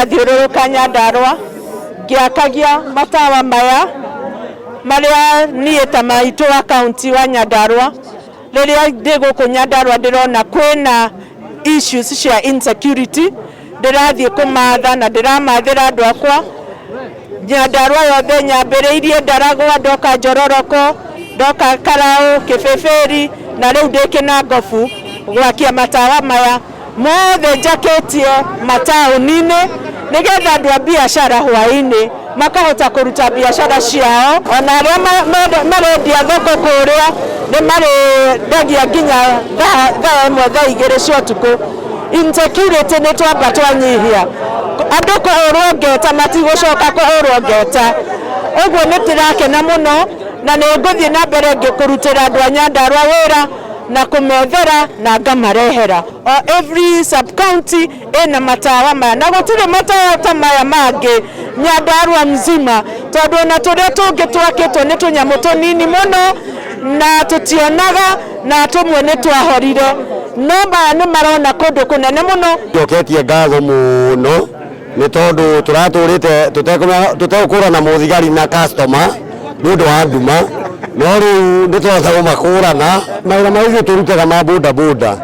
ndathiũrũrũka Nyandarua ngĩakagia matawa maya marĩa niĩ ta maitũ wa kaunti wa Nyandarua. Rĩrĩa ndĩ gũkũ Nyandarua ndĩrona kwĩna issues cia insecurity, ndĩrathiĩ kũmatha na ndĩramathĩra andũ akwa. Nyandarua yothe nyambĩrĩirie Ndaragwa, ndoka Njororoko, ndoka Karaũ, Kĩbĩbĩri, na rĩu ndĩ Kĩnangobu gwakia matawa maya mothe njakĩtie mataũni-inĩ nĩgetha andũ a biacara hwaĩ-inĩ makahota kũruta biacara ciao. Ona arĩa marendia thoko kũrĩa nĩ marendagia nginya thaa ĩmwe thaa igĩrĩ cia ũtukũ. Insecurity nĩ twamba twanyihia, andũ kũhũrwo ngeta matigũcoka kũhũrwo ngeta. Ũguo nĩ tũrakena mũno na nĩ ngũthiĩ na mbere ngĩkũrutĩra andũ a Nyandarua wĩra na kũmethera na ngamarehera. Every sub county ina matawa maya na gũtirĩ matawa ta maya mangĩ Nyandarua mzima, tondũ na tũrĩa tũngĩ twakĩtwo nĩ tũnyamũ tũnini mũno na tũtionaga na tũmwe nĩ twahorire, no maya nĩ marona kũndũ kũnene mũno. Njoketie ngatho mũno nĩ tondũ tũratũrĩte tũtegũkũrana mũthigari na customer nĩ ũndũ wa nduma, no rĩu nĩtũrahota kũmakũrana. Mawĩra maithuĩ tũrutaga ma boda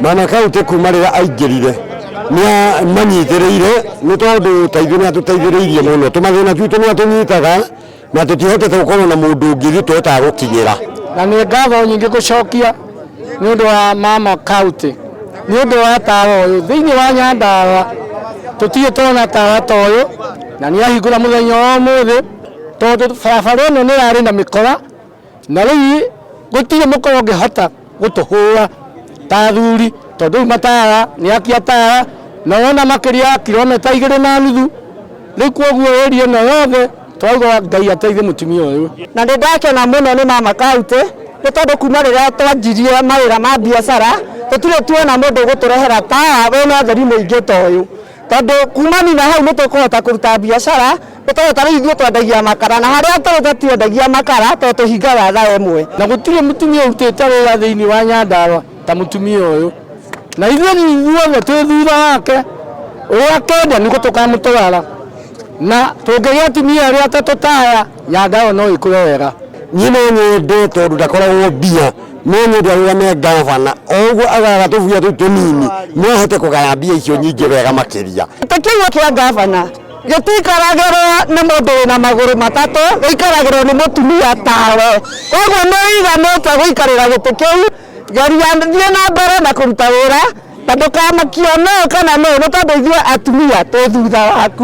mana kaunti kuma rĩrĩa aingĩrire nĩmanyitĩrĩire nĩ tondũ taithuĩ nĩatũteithĩrĩirie mũno. Tũmathĩna twitũ nĩatũnyitaga na tũtihotete gũkorwo na mũndũ ũngĩ tũhotaga gũkinyĩra. Na nĩ ngatho nyingĩ gũcokia nĩ ũndũ wa mama kaunti, nĩ ũndũ wa tawa ũyũ thĩinĩ wa Nyandarua tũtirĩ tona tawa ta ũyũ, na nĩahingũra mũthenya wa ũmũthĩ tondũ barabara ĩno nĩ yarĩ na mĩkora na rĩu gũtirĩ mũkora ũngĩhota gũtũhũra ta athuri, tondũ rĩu matawa nĩakia tawa na wona makĩria ya kilomita 2.5. Rĩu kwoguo ĩria ĩno yothe twauga Ngai ateithie mũtumia ũyũ. Na nĩ ndakena mũno nĩ mama kaunti nĩ tondũ kuma rĩrĩa twanjirie mawĩra ma biacara tũtirĩ tuona mũndũ gũtũrehera tawa wĩna ũtheri mũingĩ ta ũyũ, tondũ kumani na hau nĩ tũkũhota kũruta biacara. Nĩ tondũ tarĩu ithuĩ twendagia makara na harĩa tũrĩ twendagia makara tondũ tũhingaga thaa ĩmwe, na gũtirĩ mũtumia ũrutĩte wĩra thĩinĩ wa Nyandarua ta mũtumia ũyũ, na ithuothe twĩ thutha wake. Ũrĩa kenda nĩ tũkamũtwara na tũngĩgĩa atumia arĩa atatũ taya Nyandarua no ĩkũre wega. Niĩ no nyende tondũ ndakoragwo mbia, no nyende arũgame ngavana ũguo agaga tũbuya tũu tũnini no ahote kũgaya mbia icio nyingĩ wega makĩria. Gĩtĩ kĩa ngavana gĩtikaragĩrwo nĩ mũndũ wĩna magũrũ matatũ, gĩikaragĩrwo nĩ mũtumia tawe. Koguo nĩ ũiganĩte gũikarĩra gĩtĩ kĩu. Geria thiĩ na mbere na kũruta wĩra na ndũkamakio no kana no, nĩ tondũ ithuĩ atumia twĩ thutha waku.